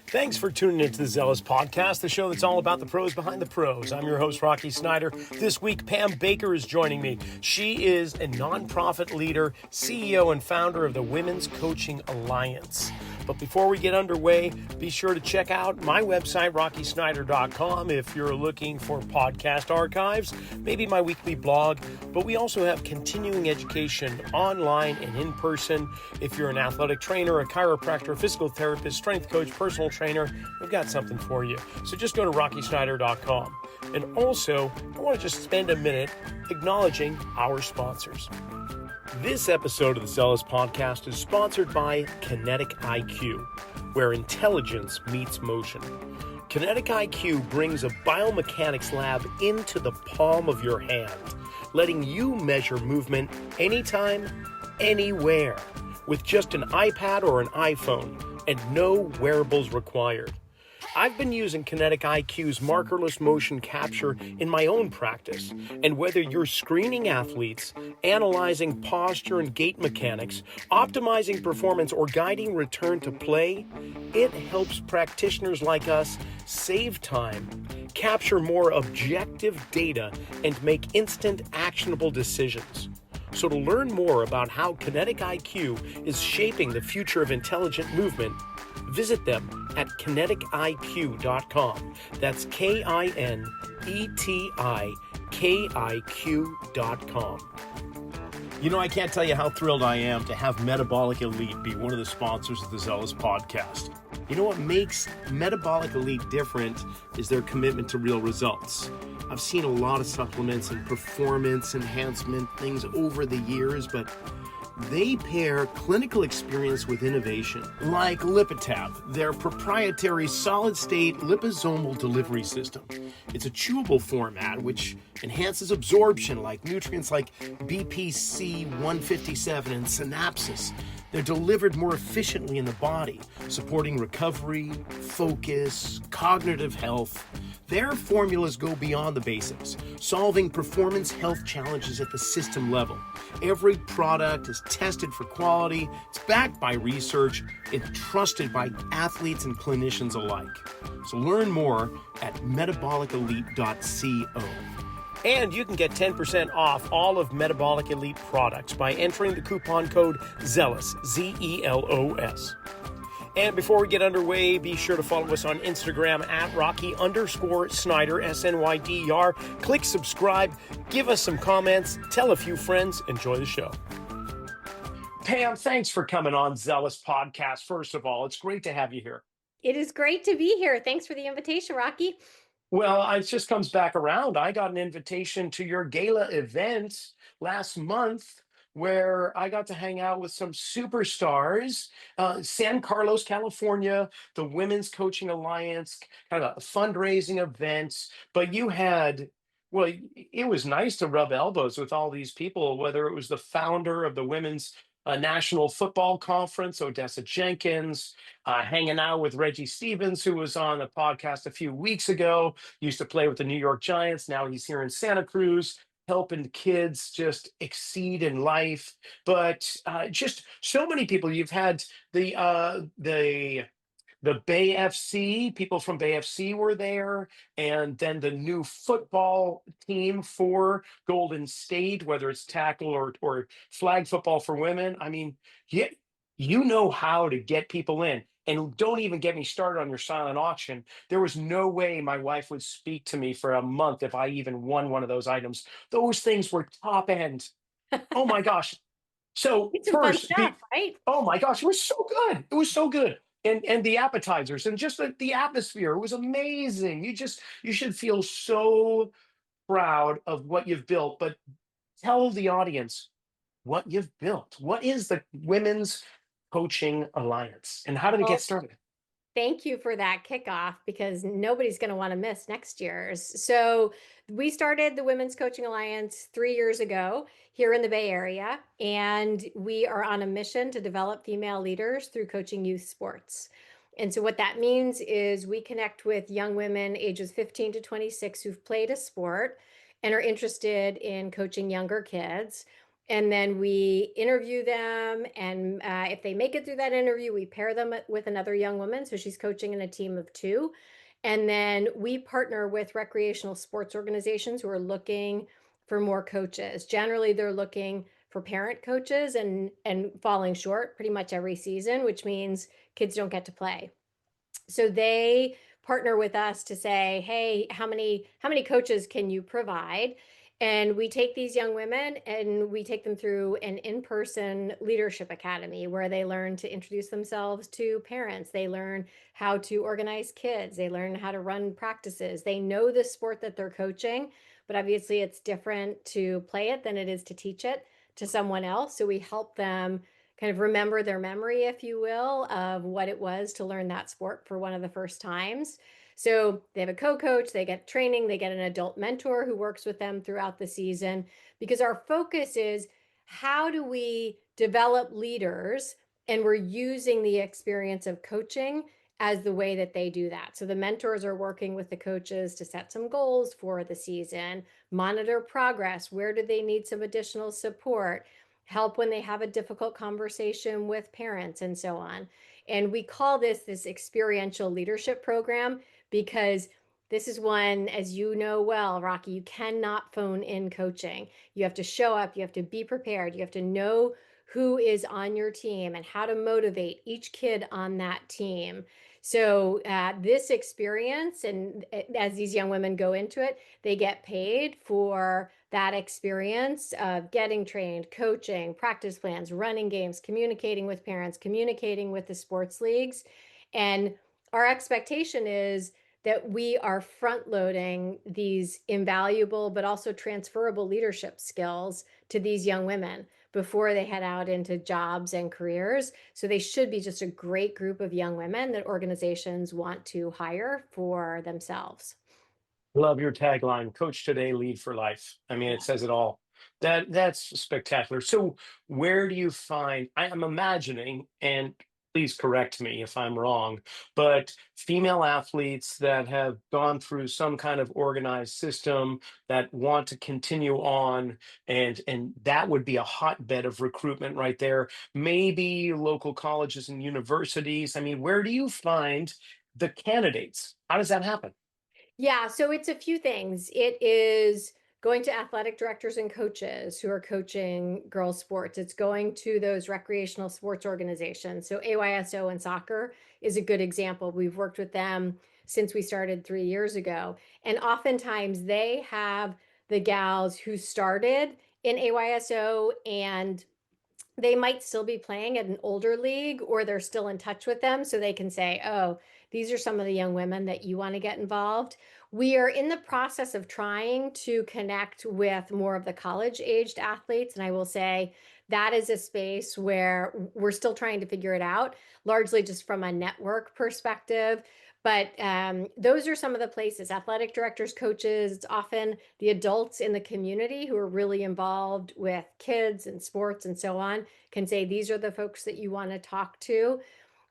Thanks for tuning into the Zelos Podcast, the show that's all about the pros behind the pros. I'm your host, Rocky Snyder. This week, Pam Baker is joining me. She is a nonprofit leader, CEO, and founder of the Women's Coaching Alliance. But before we get underway, be sure to check out my website, rockysnyder.com, if you're looking for podcast archives, maybe my weekly blog. But we also have continuing education online and in person. If you're an athletic trainer, a chiropractor, physical therapist, strength coach, personal trainer, we've got something for you. So just go to rockysnyder.com. And also, I want to just spend a minute acknowledging our sponsors. This episode of the Zelos Podcast is sponsored by Kinetic IQ, where intelligence meets motion. Kinetic IQ brings a biomechanics lab into the palm of your hand, letting you measure movement anytime, anywhere, with just an iPad or an iPhone, and no wearables required. I've been using Kinetic IQ's markerless motion capture in my own practice, and whether you're screening athletes, analyzing posture and gait mechanics, optimizing performance, or guiding return to play, it helps practitioners like us save time, capture more objective data, and make instant actionable decisions. So to learn more about how Kinetic IQ is shaping the future of intelligent movement, visit them at kinetikiq.com. That's KINETIKIQ.com. You know, I can't tell you how thrilled I am to have Metabolic Elite be one of the sponsors of the Zelos Podcast. You know what makes Metabolic Elite different is their commitment to real results. I've seen a lot of supplements and performance enhancement things over the years, but they pair clinical experience with innovation, like Lipitab, their proprietary solid-state liposomal delivery system. It's a chewable format which enhances absorption, like nutrients like BPC 157 and synapses. They're delivered more efficiently in the body, supporting recovery, focus, cognitive health. Their formulas go beyond the basics, solving performance health challenges at the system level. Every product is tested for quality, it's backed by research, and trusted by athletes and clinicians alike. So learn more at metabolicelite.co. And you can get 10% off all of Metabolic Elite products by entering the coupon code ZELOS, Z-E-L-O-S. And before we get underway, be sure to follow us on Instagram at Rocky_Snyder, S-N-Y-D-E-R. Click subscribe, give us some comments, tell a few friends, enjoy the show. Pam, thanks for coming on Zelos Podcast. First of all, it's great to have you here. It is great to be here. Thanks for the invitation, Rocky. Well, it just comes back around. I got an invitation to your gala event last month where I got to hang out with some superstars. San Carlos, California, the Women's Coaching Alliance, kind of a fundraising event. But you had, well, it was nice to rub elbows with all these people, whether it was the founder of the Women's National Football Conference, Odessa Jenkins, hanging out with Reggie Stevens, who was on the podcast a few weeks ago, used to play with the New York Giants. Now he's here in Santa Cruz, helping kids just exceed in life. But just so many people. You've had the Bay FC, people from Bay FC were there, and then the new football team for Golden State, whether it's tackle or flag football for women. I mean, you know how to get people in. And don't even get me started on your silent auction. There was no way my wife would speak to me for a month if I even won one of those items. Those things were top end. Oh my gosh. So It's some fun first, stuff, right? oh my gosh, it was so good. It was so good. And the appetizers and just the atmosphere, it was amazing. You should feel so proud of what you've built. But tell the audience what you've built. What is the Women's Coaching Alliance and how did it Well, get started? thank you for that kickoff because nobody's going to want to miss next year's. So we started the Women's Coaching Alliance 3 years ago here in the Bay Area, and we are on a mission to develop female leaders through coaching youth sports. And so what that means is we connect with young women ages 15 to 26 who've played a sport and are interested in coaching younger kids. And then we interview them. And if they make it through that interview, we pair them with another young woman. So she's coaching in a team of two. And then we partner with recreational sports organizations who are looking for more coaches. Generally, they're looking for parent coaches and falling short pretty much every season, which means kids don't get to play. So they partner with us to say, hey, how many coaches can you provide? And we take these young women and we take them through an in-person leadership academy where they learn to introduce themselves to parents. They learn how to organize kids. They learn how to run practices. They know the sport that they're coaching, but obviously it's different to play it than it is to teach it to someone else. So we help them kind of remember their memory, if you will, of what it was to learn that sport for one of the first times. So they have a co-coach, they get training, they get an adult mentor who works with them throughout the season, because our focus is how do we develop leaders, and we're using the experience of coaching as the way that they do that. So the mentors are working with the coaches to set some goals for the season, monitor progress, where do they need some additional support, help when they have a difficult conversation with parents, and so on. And we call this experiential leadership program because this is one, as you know well, Rocky, you cannot phone in coaching. You have to show up, you have to be prepared, you have to know who is on your team and how to motivate each kid on that team. So this experience, and as these young women go into it, they get paid for that experience of getting trained, coaching, practice plans, running games, communicating with parents, communicating with the sports leagues. And our expectation is that we are front loading these invaluable but also transferable leadership skills to these young women before they head out into jobs and careers. So they should be just a great group of young women that organizations want to hire for themselves. Love your tagline, Coach Today, Lead for Life. I mean, it Yeah. says it all. That's spectacular. So where do you find, I'm imagining, and please correct me if I'm wrong, but female athletes that have gone through some kind of organized system that want to continue on, and that would be a hotbed of recruitment right there. Maybe local colleges and universities. I mean, where do you find the candidates? How does that happen? Yeah, so it's a few things. It is going to athletic directors and coaches who are coaching girls' sports. It's going to those recreational sports organizations. So AYSO and soccer is a good example. We've worked with them since we started 3 years ago. And oftentimes they have the gals who started in AYSO, and they might still be playing at an older league, or they're still in touch with them, so they can say, oh, these are some of the young women that you want to get involved. We are in the process of trying to connect with more of the college aged athletes, and I will say that is a space where we're still trying to figure it out, largely just from a network perspective. But those are some of the places: athletic directors, coaches. It's often the adults in the community who are really involved with kids and sports and so on can say, these are the folks that you want to talk to.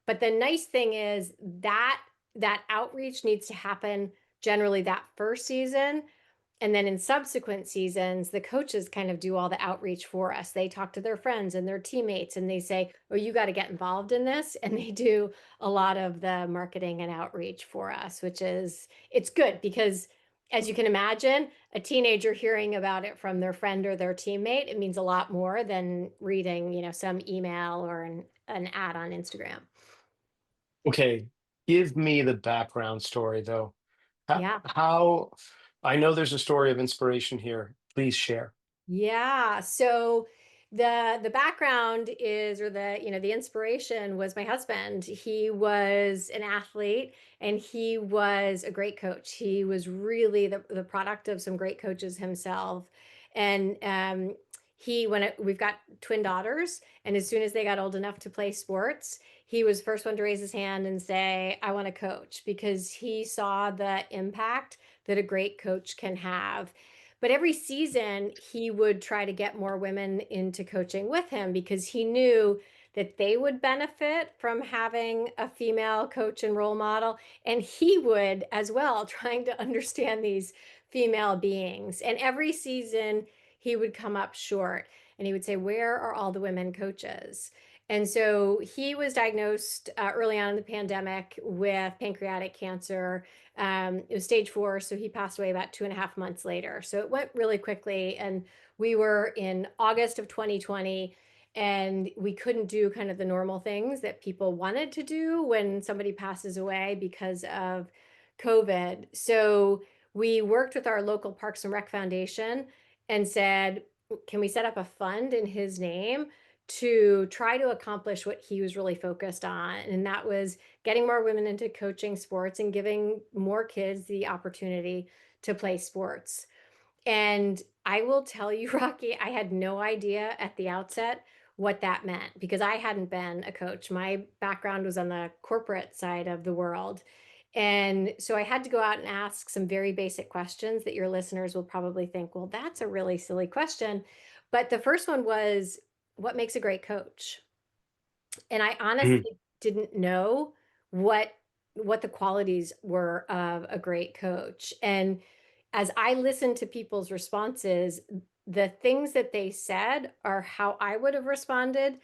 But the nice thing is that that outreach needs to happen generally that first season, and then in subsequent seasons, the coaches kind of do all the outreach for us. They talk to their friends and their teammates and they say, oh, you got to get involved in this. And they do a lot of the marketing and outreach for us, which is, it's good because, as you can imagine, a teenager hearing about it from their friend or their teammate, it means a lot more than reading, some email or an ad on Instagram. Okay, give me the background story though. Yeah. How I know there's a story of inspiration here. Please share. Yeah. So the background is, or the inspiration was my husband. He was an athlete and he was a great coach. He was really the product of some great coaches himself. And we've got twin daughters, and as soon as they got old enough to play sports, he was the first one to raise his hand and say, I want to coach, because he saw the impact that a great coach can have. But every season, he would try to get more women into coaching with him because he knew that they would benefit from having a female coach and role model. And he would as well, trying to understand these female beings. And every season, he would come up short. and he would say, "Where are all the women coaches?" And so he was diagnosed early on in the pandemic with pancreatic cancer. It was stage 4, so he passed away about 2.5 months later. So it went really quickly. And we were in August of 2020, and we couldn't do kind of the normal things that people wanted to do when somebody passes away because of COVID. So we worked with our local Parks and Rec Foundation and said, can we set up a fund in his name to try to accomplish what he was really focused on? And that was getting more women into coaching sports and giving more kids the opportunity to play sports. And I will tell you, Rocky, I had no idea at the outset what that meant because I hadn't been a coach. My background was on the corporate side of the world. And so I had to go out and ask some very basic questions that your listeners will probably think, well, that's a really silly question. But the first one was, what makes a great coach? And I Mhm. honestly didn't know what what the qualities were of a great coach. And as I listened to people's responses, the things that they said are how I would have responded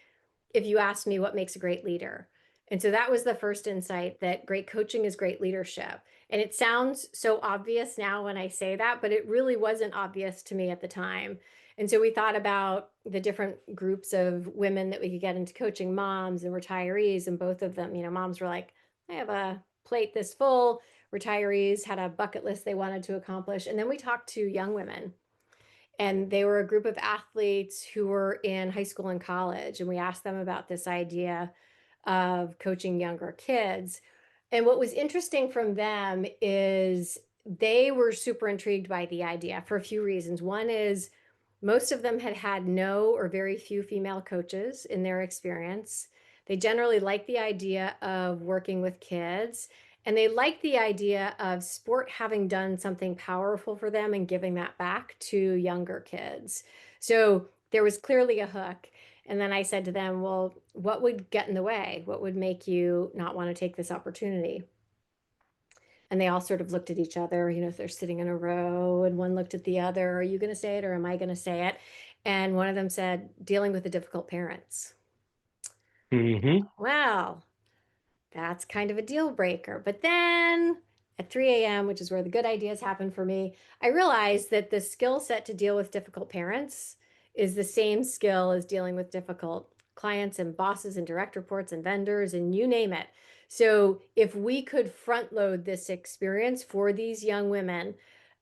if you asked me what makes a great leader. And so that was the first insight, that great coaching is great leadership. And it sounds so obvious now when I say that, but it really wasn't obvious to me at the time. And so we thought about the different groups of women that we could get into coaching, moms and retirees. And both of them, moms were like, I have a plate this full. Retirees had a bucket list they wanted to accomplish. And then we talked to young women, and they were a group of athletes who were in high school and college. And we asked them about this idea of coaching younger kids. And what was interesting from them is they were super intrigued by the idea for a few reasons. One is most of them had had no or very few female coaches in their experience. They generally liked the idea of working with kids, and they liked the idea of sport having done something powerful for them and giving that back to younger kids. So there was clearly a hook. And then I said to them, well, what would get in the way? What would make you not want to take this opportunity? And they all sort of looked at each other, if they're sitting in a row, and one looked at the other, are you going to say it or am I going to say it? And one of them said, dealing with the difficult parents. Mhm. Well, that's kind of a deal breaker. But then at 3 a.m., which is where the good ideas happen for me, I realized that the skill set to deal with difficult parents is the same skill as dealing with difficult clients and bosses and direct reports and vendors and you name it. So if we could front load this experience for these young women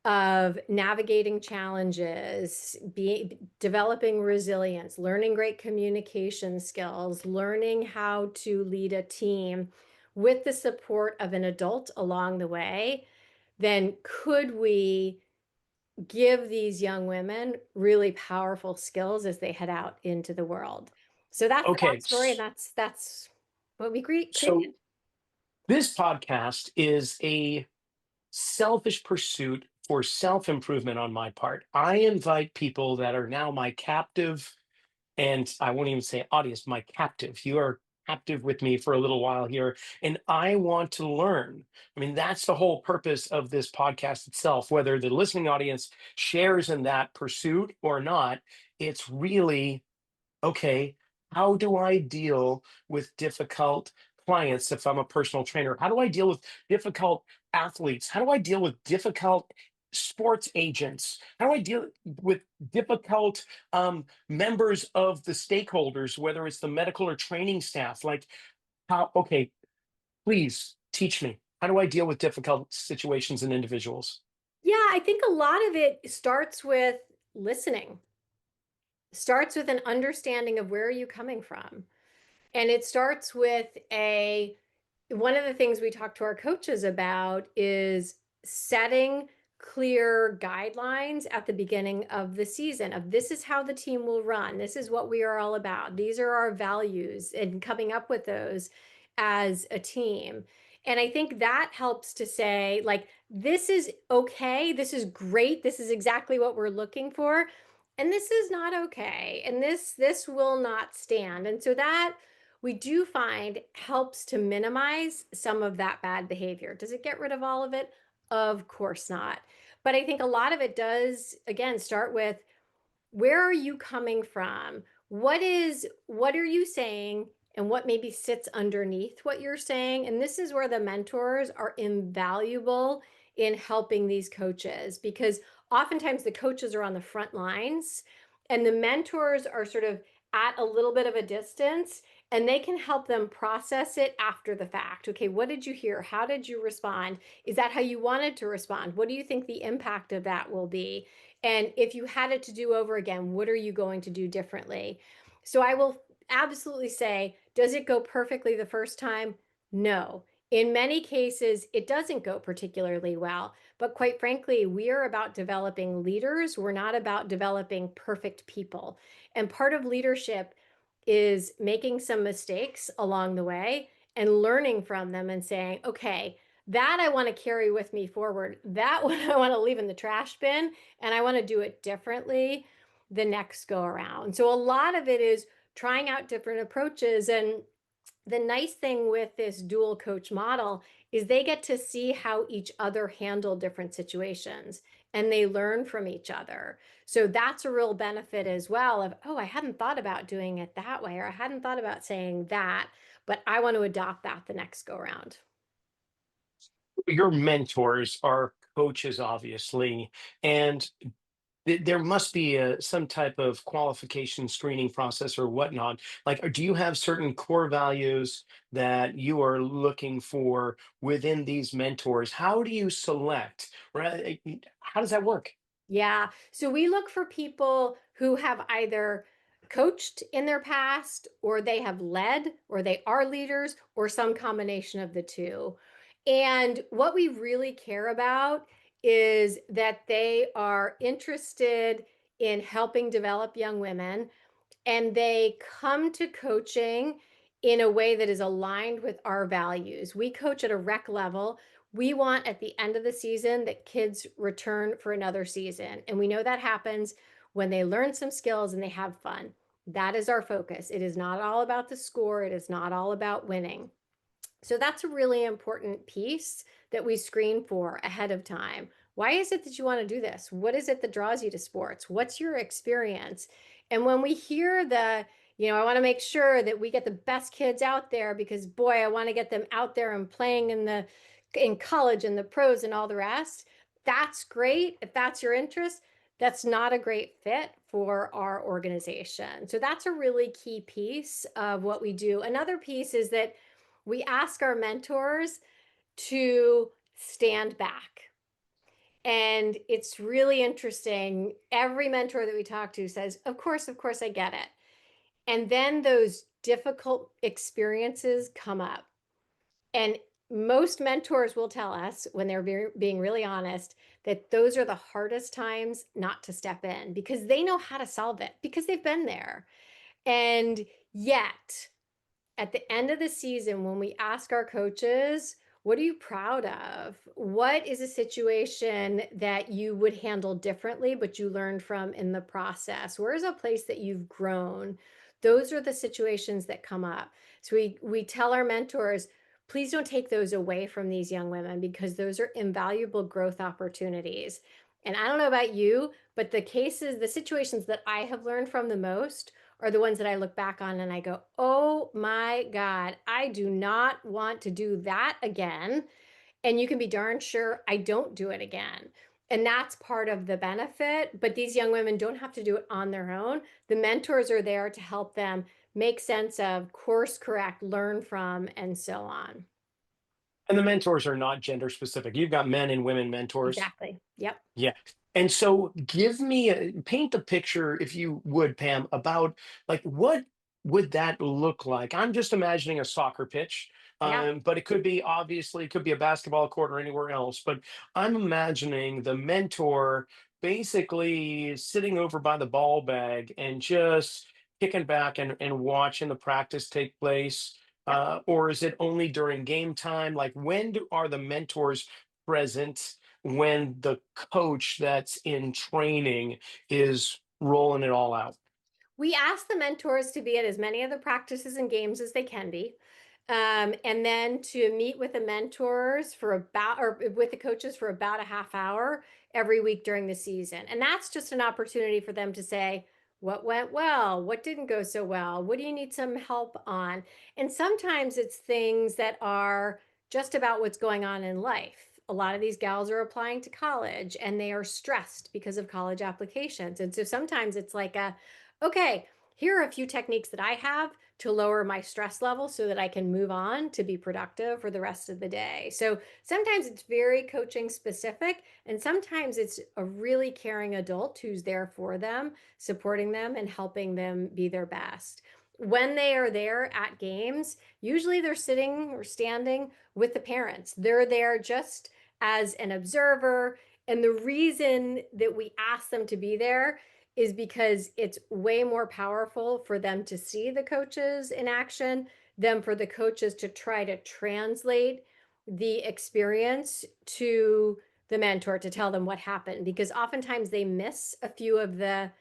of navigating challenges, developing resilience, learning great communication skills, learning how to lead a team with the support of an adult along the way, then could we give these young women really powerful skills as they head out into the world? So that's the Okay. backstory, and that's what we So created. this podcast is a selfish pursuit for self improvement on my part. I invite people that are now my captive, and I won't even say audience, my captive. You are captive with me for a little while here, and I want to learn. I mean, that's the whole purpose of this podcast itself, whether the listening audience shares in that pursuit or not. It's really okay, how do I deal with difficult clients if I'm a personal trainer? How do I deal with difficult athletes? How do I deal with difficult sports agents? How do I deal with difficult members of the stakeholders, whether it's the medical or training staff? Like, how, okay, please teach me. How do I deal with difficult situations and individuals? Yeah, I think a lot of it starts with listening, starts with an understanding of where are you coming from. And it starts with a one of the things we talk to our coaches about is setting clear guidelines at the beginning of the season of this is how the team will run. This is what we are all about. These are our values, and coming up with those as a team. And I think that helps to say, like, this is okay. This is great. This is exactly what we're looking for. And this is not okay. And this will not stand. And so that we do find helps to minimize some of that bad behavior. Does it get rid of all of it? Of course not. But I think a lot of it does, again, start with Where are you coming from? What are you saying? And what maybe sits underneath what you're saying? And this is where the mentors are invaluable in helping these coaches, because oftentimes the coaches are on the front lines and the mentors are sort of at a little bit of a distance, and they can help them process it after the fact. Okay, what did you hear? How did you respond? Is that how you wanted to respond? What do you think the impact of that will be? And if you had it to do over again, what are you going to do differently? So I will absolutely say, does it go perfectly the first time? No. In many cases, it doesn't go particularly well. But quite frankly, we are about developing leaders. We're not about developing perfect people. And part of leadership is making some mistakes along the way and learning from them and saying, okay, that I want to carry with me forward. That one I want to leave in the trash bin, and I want to do it differently the next go around. So a lot of it is trying out different approaches. And the nice thing with this dual coach model is they get to see how each other handle different situations and they learn from each other. So that's a real benefit as well of, oh, I hadn't thought about doing it that way, or I hadn't thought about saying that, but I want to adopt that the next go around. Your mentors are coaches, obviously, and there must be some type of qualification screening process or whatnot. Like, do you have certain core values that you are looking for within these mentors? How do you select, right? How does that work? Yeah. So we look for people who have either coached in their past, or they have led, or they are leaders, or some combination of the two. And what we really care about is that they are interested in helping develop young women, and they come to coaching in a way that is aligned with our values. We coach at a rec level. We want at the end of the season that kids return for another season. And we know that happens when they learn some skills and they have fun. That is our focus. It is not all about the score, it is not all about winning. So that's a really important piece that we screen for ahead of time. Why is it that you want to do this? What is it that draws you to sports? What's your experience? And when we hear I want to make sure that we get the best kids out there because boy, I want to get them out there and playing in college and the pros and all the rest. That's great. If that's your interest, that's not a great fit for our organization. So that's a really key piece of what we do. Another piece is that we ask our mentors to stand back. And it's really interesting. Every mentor that we talk to says, of course, I get it. And then those difficult experiences come up. And most mentors will tell us when they're being really honest that those are the hardest times not to step in because they know how to solve it because they've been there. And yet, at the end of the season, when we ask our coaches, what are you proud of? What is a situation that you would handle differently, but you learned from in the process? Where is a place that you've grown? Those are the situations that come up. So we tell our mentors, please don't take those away from these young women because those are invaluable growth opportunities. And I don't know about you, but the situations that I have learned from the most are the ones that I look back on and I go, oh my God, I do not want to do that again. And you can be darn sure I don't do it again. And that's part of the benefit. But these young women don't have to do it on their own. The mentors are there to help them make sense of, course correct, learn from, and so on. And the mentors are not gender specific. You've got men and women mentors. Exactly. Yep. Yeah. And so paint the picture, if you would, Pam, about like what would that look like? I'm just imagining a soccer pitch, Yeah. but it could be a basketball court or anywhere else. But I'm imagining the mentor basically sitting over by the ball bag and just kicking back and watching the practice take place. Yep. Or is it only during game time? Like are the mentors present when the coach that's in training is rolling it all out? We ask the mentors to be at as many of the practices and games as they can be. And then to meet with the mentors or with the coaches for about a half hour every week during the season. And that's just an opportunity for them to say, What went well? What didn't go so well? What do you need some help on? And sometimes it's things that are just about what's going on in life. A lot of these gals are applying to college and they are stressed because of college applications. And so sometimes it's like okay, here are a few techniques that I have to lower my stress level so that I can move on to be productive for the rest of the day. So sometimes it's very coaching specific, and sometimes it's a really caring adult who's there for them, supporting them, and helping them be their best. When they are there at games, usually they're sitting or standing with the parents. They're there just as an observer. And the reason that we ask them to be there is because it's way more powerful for them to see the coaches in action than for the coaches to try to translate the experience to the mentor to tell them what happened, because oftentimes they miss a few of the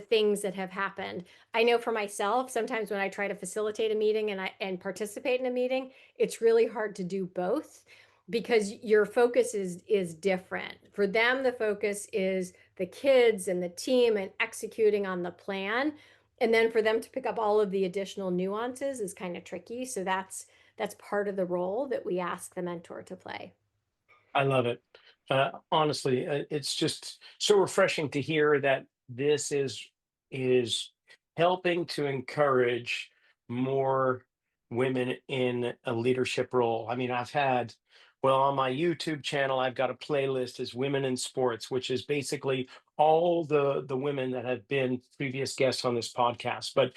things that have happened. I know for myself, sometimes when I try to facilitate a meeting and participate in a meeting, it's really hard to do both because your focus is different. For them, the focus is the kids and the team and executing on the plan. And then for them to pick up all of the additional nuances is kind of tricky. So that's part of the role that we ask the mentor to play. I love it. Honestly, it's just so refreshing to hear that this is helping to encourage more women in a leadership role. I mean, well, on my YouTube channel, I've got a playlist as Women in Sports, which is basically all the women that have been previous guests on this podcast. But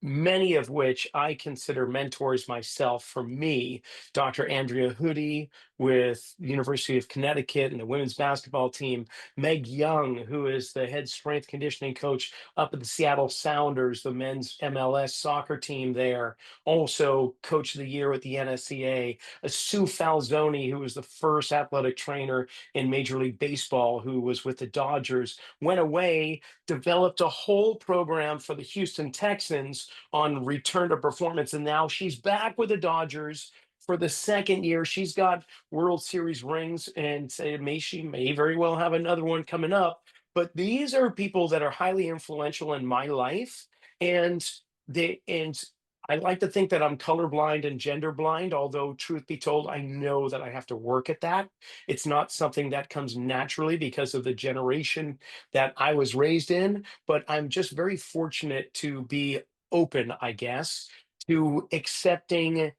many of which I consider mentors myself. For me, Dr. Andrea Hoodie with the University of Connecticut and the women's basketball team, Meg Young, who is the head strength conditioning coach up at the Seattle Sounders, the men's MLS soccer team there, also coach of the year with the NSCA, Sue Falzoni, who was the first athletic trainer in Major League Baseball, who was with the Dodgers, went away, developed a whole program for the Houston Texans on return to performance. And now she's back with the Dodgers for the second year. She's got World Series rings, and she may very well have another one coming up. But these are people that are highly influential in my life. And and I like to think that I'm colorblind and gender blind, although truth be told, I know that I have to work at that. It's not something that comes naturally because of the generation that I was raised in, but I'm just very fortunate to be open, I guess, to accepting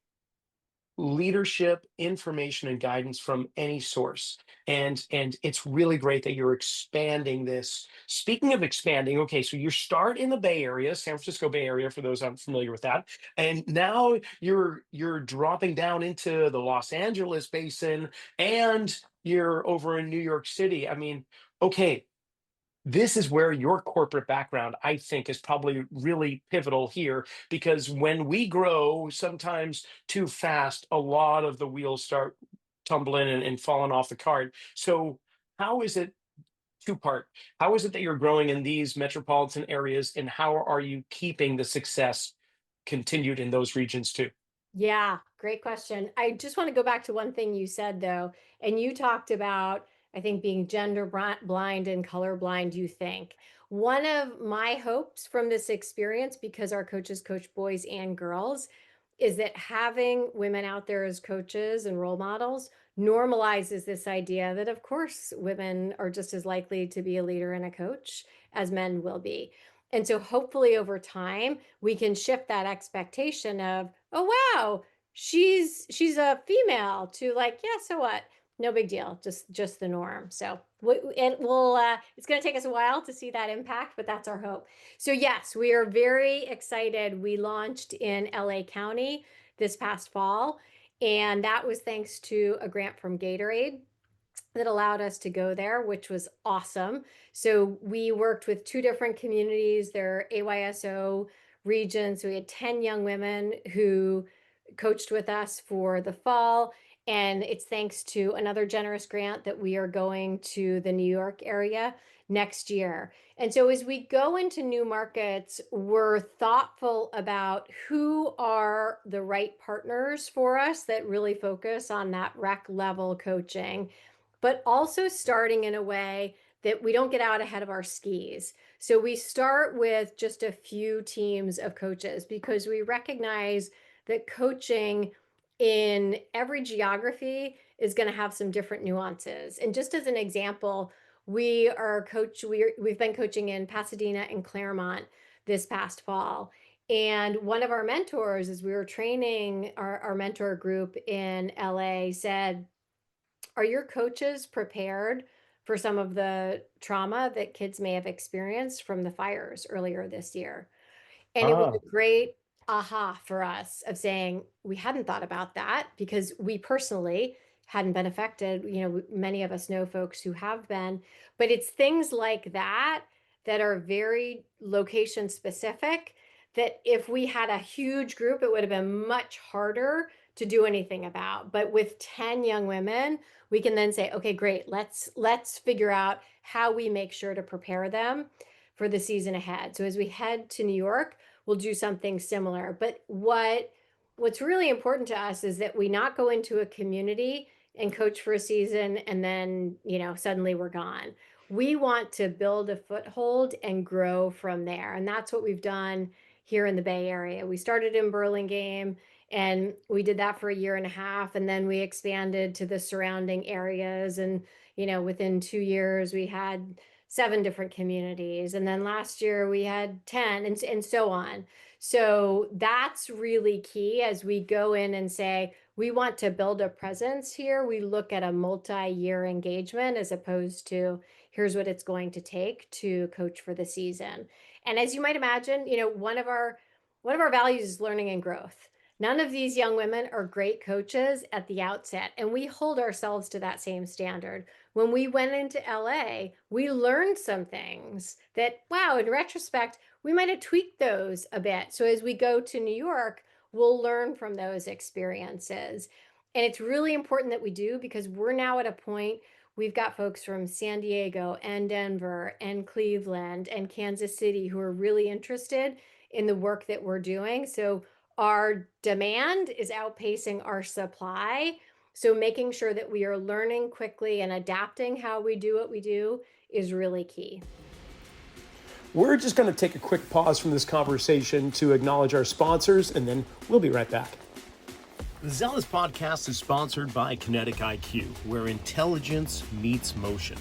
leadership, information, and guidance from any source. And it's really great that you're expanding this. Speaking of expanding, okay, so you start in the Bay Area, San Francisco Bay Area, for those aren't familiar with that, and now you're dropping down into the Los Angeles basin, and you're over in New York City. I mean, okay, this is where your corporate background, I think, is probably really pivotal here, because when we grow sometimes too fast, a lot of the wheels start tumbling and falling off the cart. So, how is it, two part, how is it that you're growing in these metropolitan areas, and how are you keeping the success continued in those regions too? Yeah, great question. I just want to go back to one thing you said though, and you talked about, I think, being blind and colorblind, you think. One of my hopes from this experience, because our coaches coach boys and girls, is that having women out there as coaches and role models normalizes this idea that, of course, women are just as likely to be a leader and a coach as men will be. And so hopefully over time, we can shift that expectation of, oh wow, she's a female, to like, yeah, so what, no big deal, just the norm. So it will it's going to take us a while to see that impact, but that's our hope. So yes, we are very excited. We launched in LA County this past fall, and that was thanks to a grant from Gatorade that allowed us to go there, which was awesome. So we worked with two different communities, their AYSO regions. So we had 10 young women who coached with us for the fall. And it's thanks to another generous grant that we are going to the New York area next year. And so as we go into new markets, we're thoughtful about who are the right partners for us that really focus on that rec level coaching, but also starting in a way that we don't get out ahead of our skis. So we start with just a few teams of coaches because we recognize that coaching in every geography is going to have some different nuances. And just as an example, we've been coaching in Pasadena and Claremont this past fall. And one of our mentors, as we were training our mentor group in LA, said, are your coaches prepared for some of the trauma that kids may have experienced from the fires earlier this year? And it was Ah, a great aha for us of saying we hadn't thought about that because we personally hadn't been affected. Many of us know folks who have been, but it's things like that that are very location specific that if we had a huge group, it would have been much harder to do anything about. But with 10 young women, we can then say, okay, great, let's figure out how we make sure to prepare them for the season ahead. So as we head to New York, we'll do something similar. But what's really important to us is that we not go into a community and coach for a season and then, suddenly we're gone. We want to build a foothold and grow from there. And that's what we've done here in the Bay Area. We started in Burlingame and we did that for a year and a half. And then we expanded to the surrounding areas. And, within 2 years, we had 7 different communities. And then last year we had 10 and so on. So that's really key as we go in and say, we want to build a presence here. We look at a multi-year engagement as opposed to here's what it's going to take to coach for the season. And as you might imagine, one of our values is learning and growth. None of these young women are great coaches at the outset, and we hold ourselves to that same standard. When we went into LA, we learned some things that, wow, in retrospect, we might have tweaked those a bit. So as we go to New York, we'll learn from those experiences. And it's really important that we do because we're now at a point, we've got folks from San Diego and Denver and Cleveland and Kansas City who are really interested in the work that we're doing. So our demand is outpacing our supply. So making sure that we are learning quickly and adapting how we do what we do is really key. we're just going to take a quick pause from this conversation to acknowledge our sponsors, and then we'll be right back. The Zelos Podcast is sponsored by Kinetic IQ, where intelligence meets motion.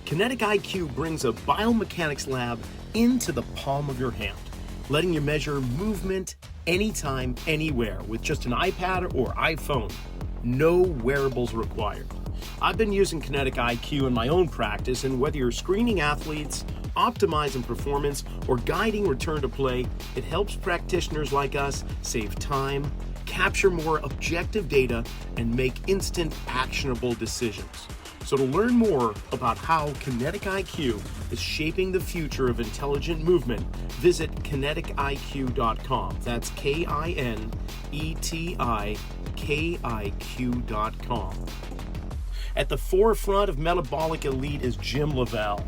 Kinetic IQ brings a biomechanics lab into the palm of your hand, letting you measure movement anytime, anywhere with just an iPad or iPhone. No wearables required. I've been using Kinetic IQ in my own practice, and whether you're screening athletes, optimizing performance, or guiding return to play, it helps practitioners like us save time, capture more objective data, and make instant actionable decisions. So to learn more about how Kinetic IQ is shaping the future of intelligent movement, visit kinetikiq.com. That's KINETIKIQ.com. At the forefront of Metabolic Elite is Jim Lavelle,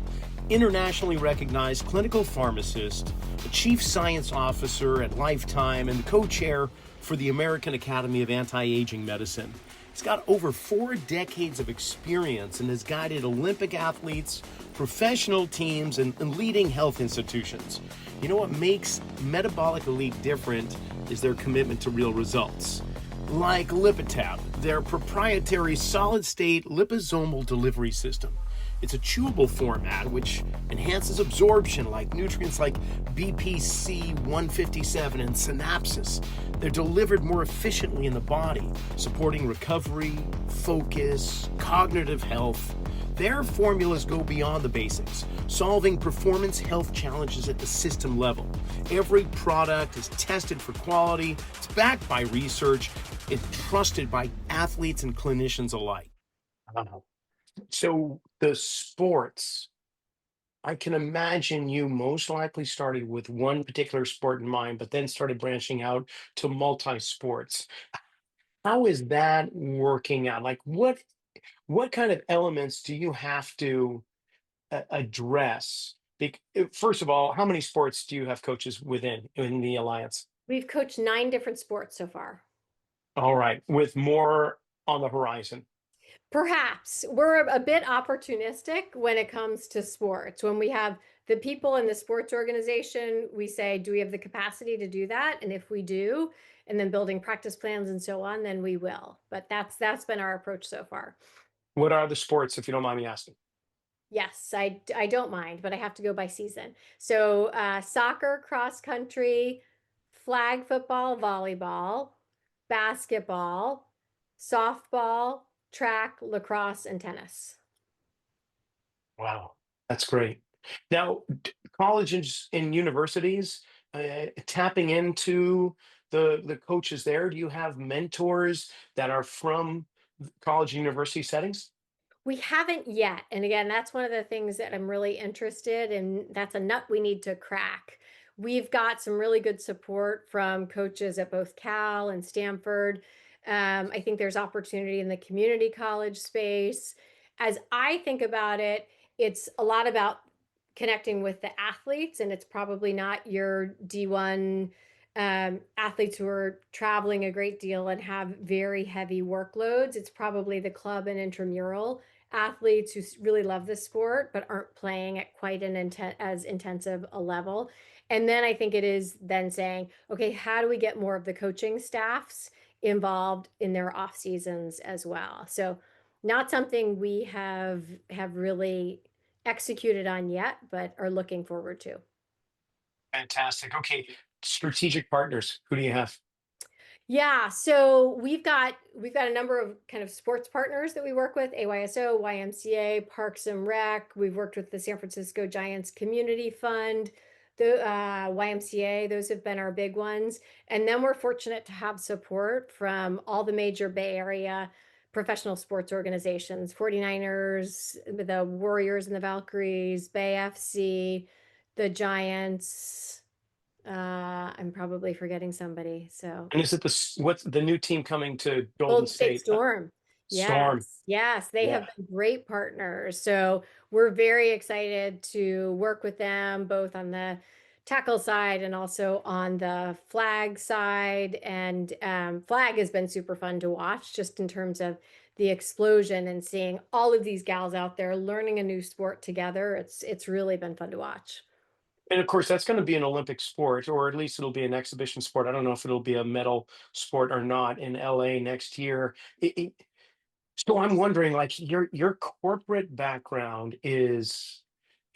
internationally recognized clinical pharmacist, a chief science officer at Lifetime, and the co-chair for the American Academy of Anti-Aging Medicine. He's got over 4 decades of experience and has guided Olympic athletes, professional teams, and leading health institutions. You know what makes Metabolic Elite different is their commitment to real results. Like Lipitab, their proprietary solid-state liposomal delivery system. It's a chewable format which enhances absorption like nutrients like BPC 157 and synapses. They're delivered more efficiently in the body, supporting recovery, focus, cognitive health. Their formulas go beyond the basics, solving performance health challenges at the system level. Every product is tested for quality, it's backed by research, it's trusted by athletes and clinicians alike. Wow. So the sports, I can imagine you most likely started with one particular sport in mind, but then started branching out to multi-sports. How is that working out? Like what kind of elements do you have to address? First of all, how many sports do you have coaches within in the alliance? We've coached 9 different sports so far. All right, with more on the horizon. Perhaps we're a bit opportunistic when it comes to sports. When we have the people in the sports organization, we say, do we have the capacity to do that? And if we do, and then building practice plans and so on, then we will. But that's been our approach so far. What are the sports, if you don't mind me asking? Yes, I don't mind, but I have to go by season. So soccer, cross country, flag football, volleyball, basketball, softball, track, lacrosse, and tennis. Wow, that's great. Now, colleges and universities tapping into the coaches there. Do you have mentors that are from college and university settings? We haven't yet. And again, that's one of the things that I'm really interested in. That's a nut we need to crack. We've got some really good support from coaches at both Cal and Stanford. I think there's opportunity in the community college space. As I think about it, it's a lot about connecting with the athletes, and it's probably not your D1 athletes who are traveling a great deal and have very heavy workloads. It's probably the club and intramural athletes who really love the sport but aren't playing at quite as intensive a level. And then I think it is then saying, okay, how do we get more of the coaching staffs involved in their off seasons as well? So not something we have really executed on yet, but are looking forward to. Fantastic. Okay, strategic partners. Who do you have? Yeah, so we've got a number of kind of sports partners that we work with, AYSO, YMCA, Parks and Rec. We've worked with the San Francisco Giants Community Fund, the YMCA. Those have been our big ones. And then we're fortunate to have support from all the major Bay Area professional sports organizations, 49ers, the Warriors and the Valkyries, Bay FC, the Giants. I'm probably forgetting somebody. So And is it what's the new team coming to Golden Golden State State? Storm. Storm. Yes, yes, they have Yeah. been great partners. So we're very excited to work with them both on the tackle side and also on the flag side. And flag has been super fun to watch just in terms of the explosion and seeing all of these gals out there learning a new sport together. It's really been fun to watch. And of course, that's going to be an Olympic sport, or at least it'll be an exhibition sport. I don't know if it'll be a medal sport or not in LA next year. So I'm wondering, like, your corporate background is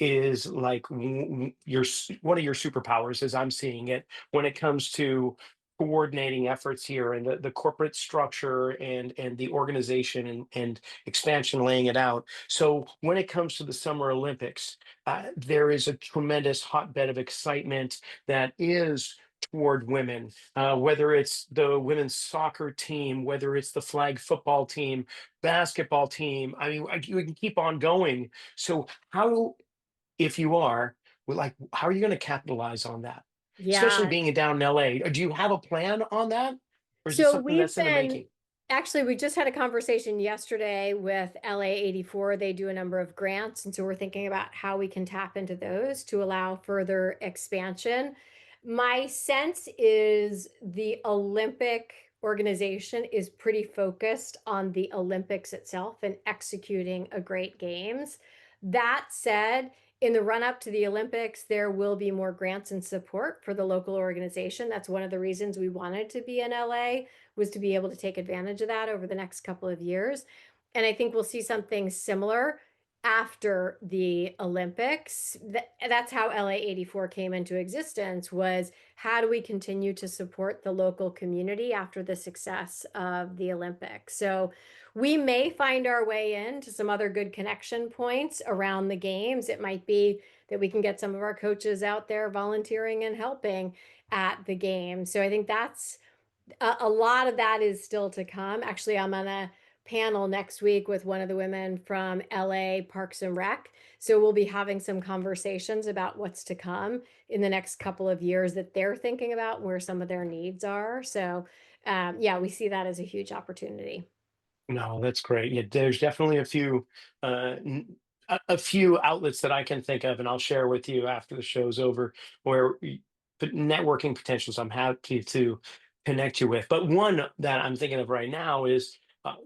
like one of your superpowers, as I'm seeing it, when it comes to coordinating efforts here and the corporate structure and the organization and expansion, laying it out. So when it comes to the Summer Olympics, there is a tremendous hotbed of excitement that is toward women, whether it's the women's soccer team, whether it's the flag football team, basketball team. I mean, we can keep on going. So how, if you are, like, how are you going to capitalize on that? Especially Yeah. being down in LA. Do you have a plan on that? Or is it So something we've that's in the been making? actually, we just had a conversation yesterday with LA 84. They do a number of grants. And so we're thinking about how we can tap into those to allow further expansion. My sense is the Olympic organization is pretty focused on the Olympics itself and executing a great games. That said, in the run up to the Olympics, there will be more grants and support for the local organization. That's one of the reasons we wanted to be in LA, was to be able to take advantage of that over the next couple of years. And I think we'll see something similar after the Olympics. That's how LA 84 came into existence, was how do we continue to support the local community after the success of the Olympics? So we may find our way into some other good connection points around the games. It might be that we can get some of our coaches out there volunteering and helping at the game. So I think that's a lot of that is still to come. Actually, I'm on a panel next week with one of the women from LA Parks and Rec. So we'll be having some conversations about what's to come in the next couple of years that they're thinking about, where some of their needs are. So yeah, we see that as a huge opportunity. No, that's great. Yeah, there's definitely a few outlets that I can think of, and I'll share with you after the show's over, where but networking potentials I'm happy to connect you with. But one that I'm thinking of right now is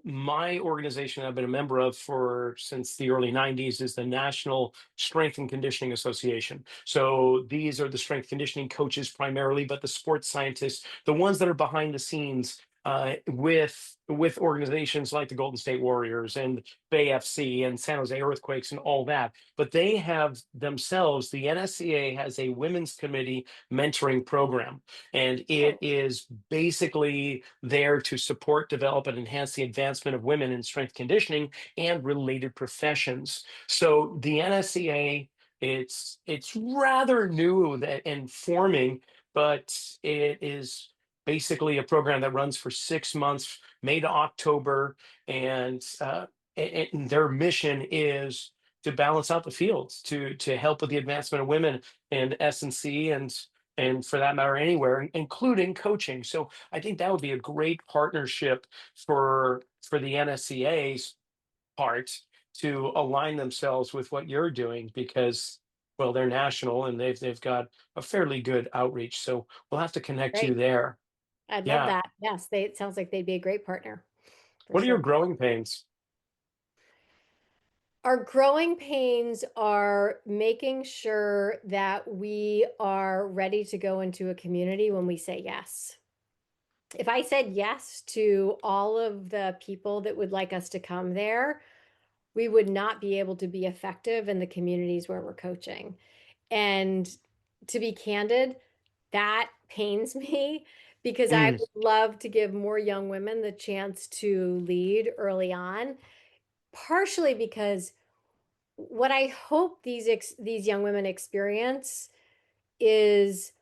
My organization I've been a member of for since the early 90s is the National Strength and Conditioning Association. So these are the strength conditioning coaches primarily, but the sports scientists, the ones that are behind the scenes with organizations like the Golden State Warriors and Bay FC and San Jose Earthquakes and all that. But they have themselves, the NSCA has a women's committee mentoring program, and it Oh, is basically there to support, develop, and enhance the advancement of women in strength conditioning and related professions. So the NSCA, it's rather new and forming, but it is basically a program that runs for 6 months, May to October, and and their mission is to balance out the fields, to help with the advancement of women in S&C and for that matter anywhere, including coaching. So I think that would be a great partnership for the NSCA's part to align themselves with what you're doing because well they're national and they've got a fairly good outreach. So we'll have to connect you great. there. I'd love Yeah. that. Yes, it sounds like they'd be a great partner for What are your sure. growing pains? Our growing pains are making sure that we are ready to go into a community when we say yes. If I said yes to all of the people that would like us to come there, we would not be able to be effective in the communities where we're coaching. And to be candid, that pains me because I Mm, would love to give more young women the chance to lead early on, partially because what I hope these young women experience is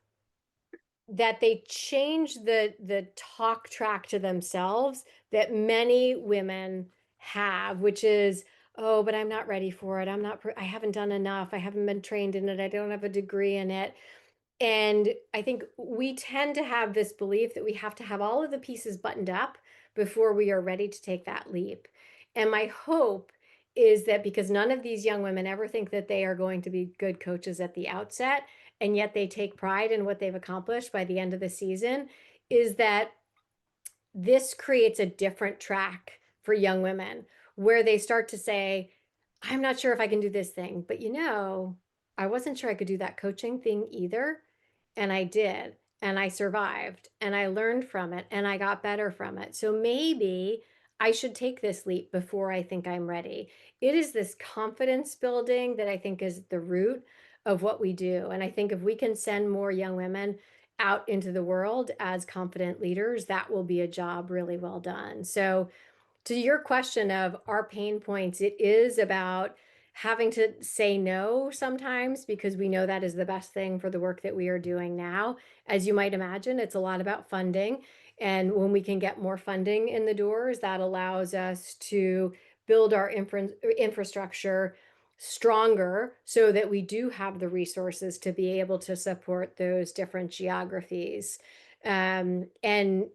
that they change the talk track to themselves that many women have, which is, oh, but I'm not ready for it. I haven't done enough. I haven't been trained in it. I don't have a degree in it. And I think we tend to have this belief that we have to have all of the pieces buttoned up before we are ready to take that leap. And my hope is that because none of these young women ever think that they are going to be good coaches at the outset, and yet they take pride in what they've accomplished by the end of the season, is that this creates a different track for young women where they start to say, I'm not sure if I can do this thing, but I wasn't sure I could do that coaching thing either. And I did. And I survived and I learned from it and I got better from it. So maybe I should take this leap before I think I'm ready. It is this confidence building that I think is the root of what we do. And I think if we can send more young women out into the world as confident leaders, that will be a job really well done. So, to your question of our pain points, it is about having to say no sometimes because we know that is the best thing for the work that we are doing now. As you might imagine, it's a lot about funding. And when we can get more funding in the doors, that allows us to build our infrastructure stronger so that we do have the resources to be able to support those different geographies. And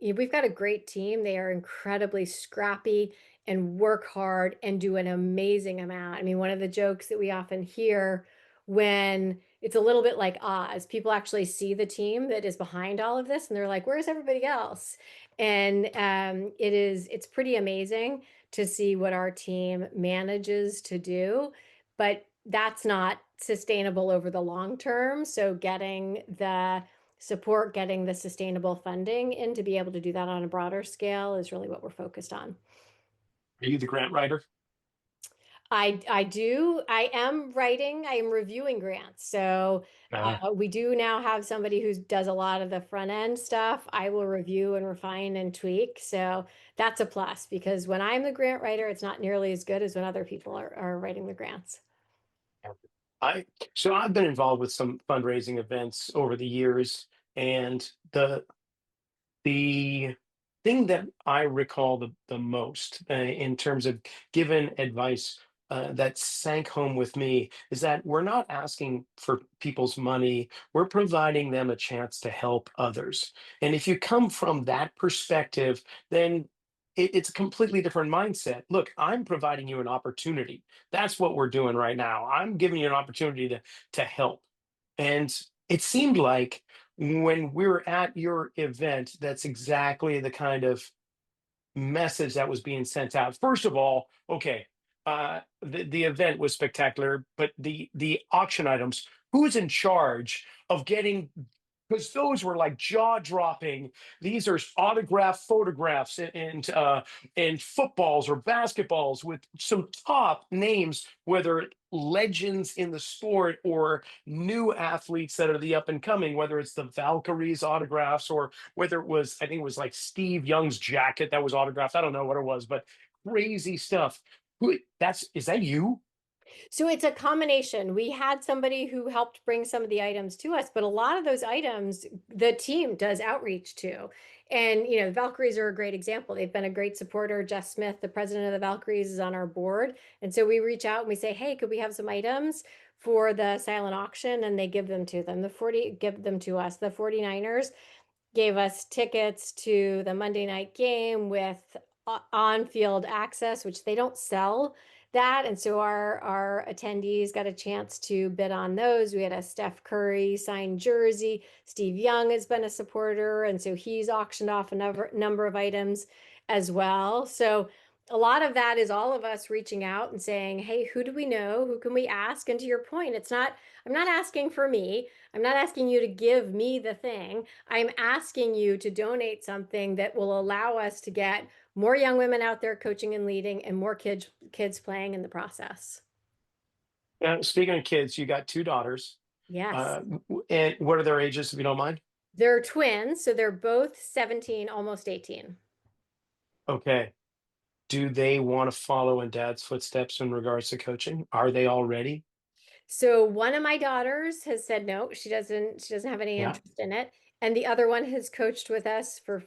we've got a great team. They are incredibly scrappy and work hard and do an amazing amount. I mean, one of the jokes that we often hear when it's a little bit like Oz, people actually see the team that is behind all of this and they're like, where's everybody else? And it's pretty amazing to see what our team manages to do, but that's not sustainable over the long term. So getting the support, getting the sustainable funding and to be able to do that on a broader scale is really what we're focused on. are you the grant writer? I do. I am writing. I am reviewing grants. So Uh, we do now have somebody who does a lot of the front end stuff. I will review and refine and tweak. So that's a plus because when I'm the grant writer, it's not nearly as good as when other people are writing the grants. I so I've been involved with some fundraising events over the years, and the thing that I recall the most in terms of given advice that sank home with me is that we're not asking for people's money, we're providing them a chance to help others. And if you come from that perspective, then it's a completely different mindset. Look, I'm providing you an opportunity. That's what we're doing right now. I'm giving you an opportunity to help. And it seemed like when we were at your event, that's exactly the kind of message that was being sent out. First of all, okay, the event was spectacular, but the auction items, who's in charge of getting, because those were like jaw dropping. These are autographed photographs and footballs or basketballs with some top names, whether legends in the sport or new athletes that are the up and coming, whether it's the Valkyries autographs or whether it was, I think it was like Steve Young's jacket that was autographed. I don't know what it was, but crazy stuff. Is that you? So it's a combination. We had somebody who helped bring some of the items to us, but a lot of those items the team does outreach to. And, the Valkyries are a great example. They've been a great supporter. Jess Smith, the president of the Valkyries, is on our board. And so we reach out and we say, hey, could we have some items for the silent auction? And they give them to them. Give them to us. The 49ers gave us tickets to the Monday night game with on-field access, which they don't sell that. And so our attendees got a chance to bid on those. We had a Steph Curry signed jersey. Steve Young has been a supporter, and so he's auctioned off a number of items as well. So a lot of that is all of us reaching out and saying, hey, who do we know? Who can we ask? And to your point, I'm not asking for me. I'm not asking you to give me the thing. I'm asking you to donate something that will allow us to get more young women out there coaching and leading and more kids playing in the process. Speaking of kids, you got two daughters. Yes. And what are their ages, if you don't mind? They're twins, so they're both 17, almost 18. Okay. Do they want to follow in dad's footsteps in regards to coaching? Are they all ready? So one of my daughters has said no, she doesn't have any Yeah. interest in it. And the other one has coached with us for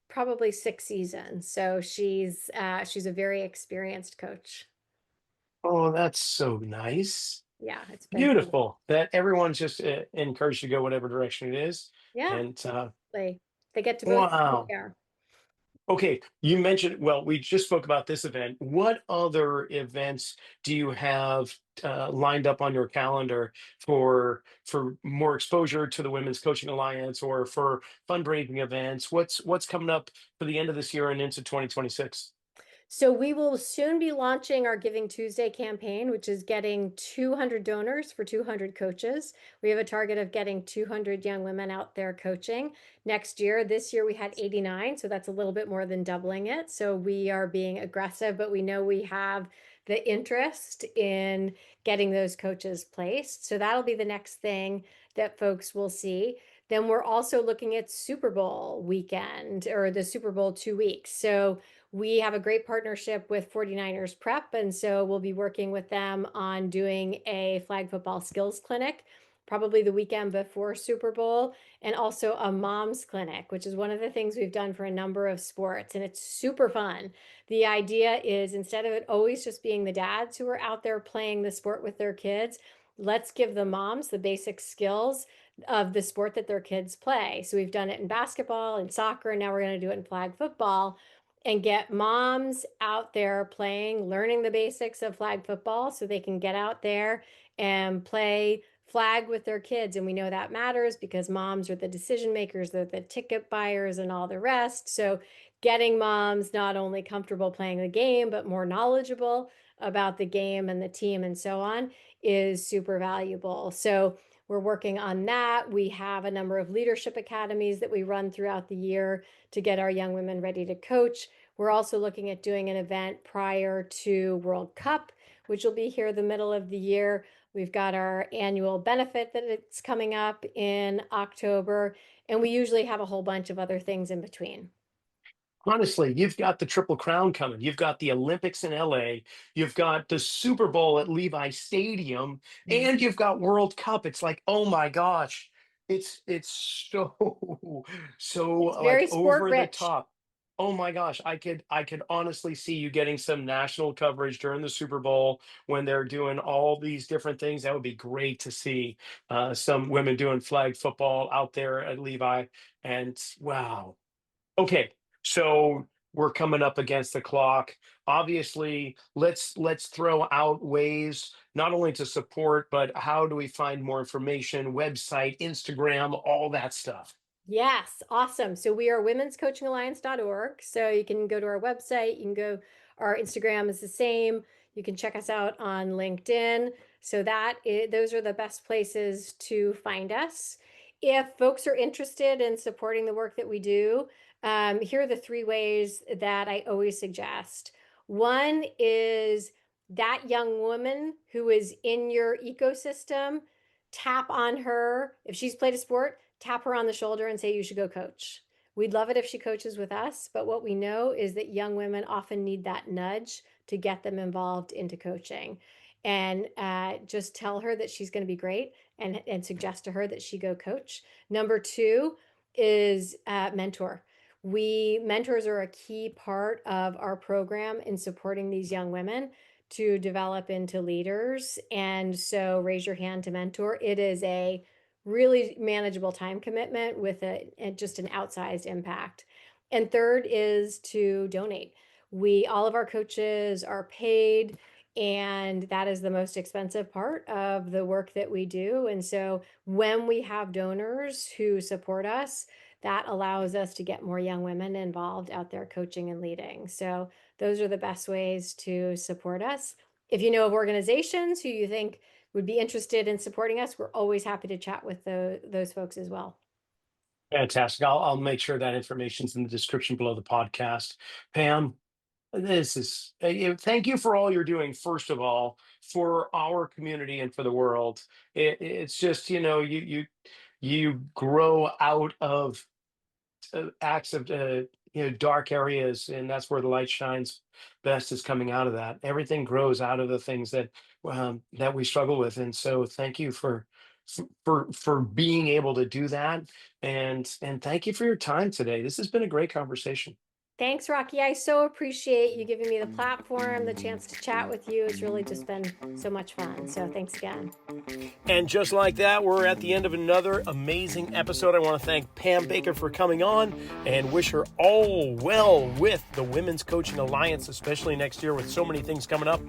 probably 6 seasons. So she's a very experienced coach. Oh, that's so nice. Yeah, it's been fun. Beautiful that everyone's just encouraged to go whatever direction it is. Yeah, And they get to both wow. there. Okay, you mentioned, well, we just spoke about this event. What other events do you have lined up on your calendar for more exposure to the Women's Coaching Alliance or for fundraising events? What's coming up for the end of this year and into 2026? So we will soon be launching our Giving Tuesday campaign, which is getting 200 donors for 200 coaches. We have a target of getting 200 young women out there coaching next year. This year we had 89, so that's a little bit more than doubling it. So we are being aggressive, but we know we have the interest in getting those coaches placed. So that'll be the next thing that folks will see. Then we're also looking at Super Bowl weekend or the Super Bowl 2 weeks. So we have a great partnership with 49ers Prep, and so we'll be working with them on doing a flag football skills clinic, probably the weekend before Super Bowl, and also a mom's clinic, which is one of the things we've done for a number of sports, and it's super fun. The idea is instead of it always just being the dads who are out there playing the sport with their kids, let's give the moms the basic skills of the sport that their kids play. So we've done it in basketball and soccer, and now we're going to do it in flag football and get moms out there playing, learning the basics of flag football so they can get out there and play flag with their kids. And we know that matters because moms are the decision makers, they're the ticket buyers and all the rest. So getting moms not only comfortable playing the game, but more knowledgeable about the game and the team and so on is super valuable. So we're working on that. We have a number of leadership academies that we run throughout the year to get our young women ready to coach. We're also looking at doing an event prior to World Cup, which will be here the middle of the year. We've got our annual benefit that it's coming up in October, and we usually have a whole bunch of other things in between. Honestly, you've got the Triple Crown coming. You've got the Olympics in LA. You've got the Super Bowl at Levi Stadium, Mhm. and you've got World Cup. It's like, oh my gosh, it's so so It's like very sport over the rich. top. Oh my gosh, I could honestly see you getting some national coverage during the Super Bowl when they're doing all these different things. That would be great to see some women doing flag football out there at Levi. And wow. Okay, so we're coming up against the clock. Obviously, let's throw out ways not only to support, but how do we find more information, website, Instagram, all that stuff. Yes, awesome. So we are womenscoachingalliance.org. So you can go to our website, you can go, our Instagram is the same. You can check us out on LinkedIn. So those are the best places to find us. If folks are interested in supporting the work that we do, here are the three ways that I always suggest. One is that young woman who is in your ecosystem, tap on her. If she's played a sport, tap her on the shoulder and say, you should go coach. We'd love it if she coaches with us, but what we know is that young women often need that nudge to get them involved into coaching. And just tell her that she's going to be great, and suggest to her that she go coach. Number two is mentor. Mentors are a key part of our program in supporting these young women to develop into leaders. And so raise your hand to mentor. It is a really manageable time commitment with just an outsized impact. And third is to donate. All of our coaches are paid, and that is the most expensive part of the work that we do. And so when we have donors who support us, that allows us to get more young women involved out there coaching and leading. So those are the best ways to support us. If you know of organizations who you think would be interested in supporting us, we're always happy to chat with those folks as well. Fantastic. I'll make sure that information's in the description below the podcast. Pam, thank you for all you're doing, first of all, for our community and for the world. It's just, you grow out of acts of dark areas, and that's where the light shines best, is coming out of that. Everything grows out of the things that we struggle with, and so thank you for being able to do that, and thank you for your time today. This has been a great conversation. Thanks, Rocky. I so appreciate you giving me the platform, the chance to chat with you. It's really just been so much fun. So thanks again. And just like that, we're at the end of another amazing episode. I want to thank Pam Baker for coming on and wish her all well with the Women's Coaching Alliance, especially next year with so many things coming up.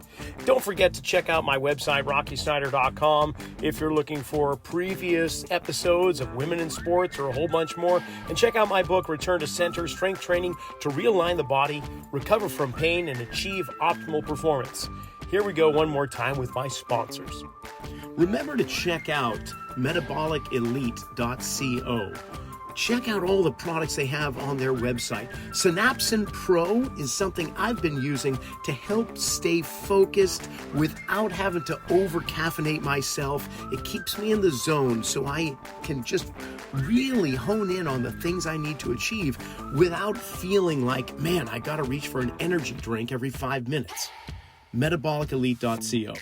Don't forget to check out my website, rockysnyder.com, if you're looking for previous episodes of Women in Sports or a whole bunch more. And check out my book, Return to Center, Strength Training to Realign the Body, Recover from Pain, and Achieve Optimal Performance. Here we go one more time with my sponsors. Remember to check out metabolicelite.co. Check out all the products they have on their website. Synapsin Pro is something I've been using to help stay focused without having to over-caffeinate myself. It keeps me in the zone so I can just really hone in on the things I need to achieve without feeling like, man, I gotta reach for an energy drink every 5 minutes. metabolicelite.co.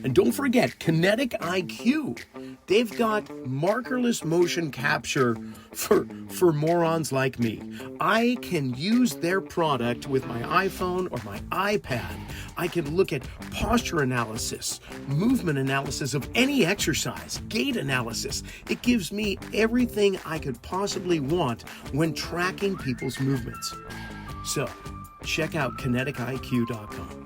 And don't forget, Kinetic IQ. They've got markerless motion capture for morons like me. I can use their product with my iPhone or my iPad. I can look at posture analysis, movement analysis of any exercise, gait analysis. It gives me everything I could possibly want when tracking people's movements. So, check out kinetikiq.com.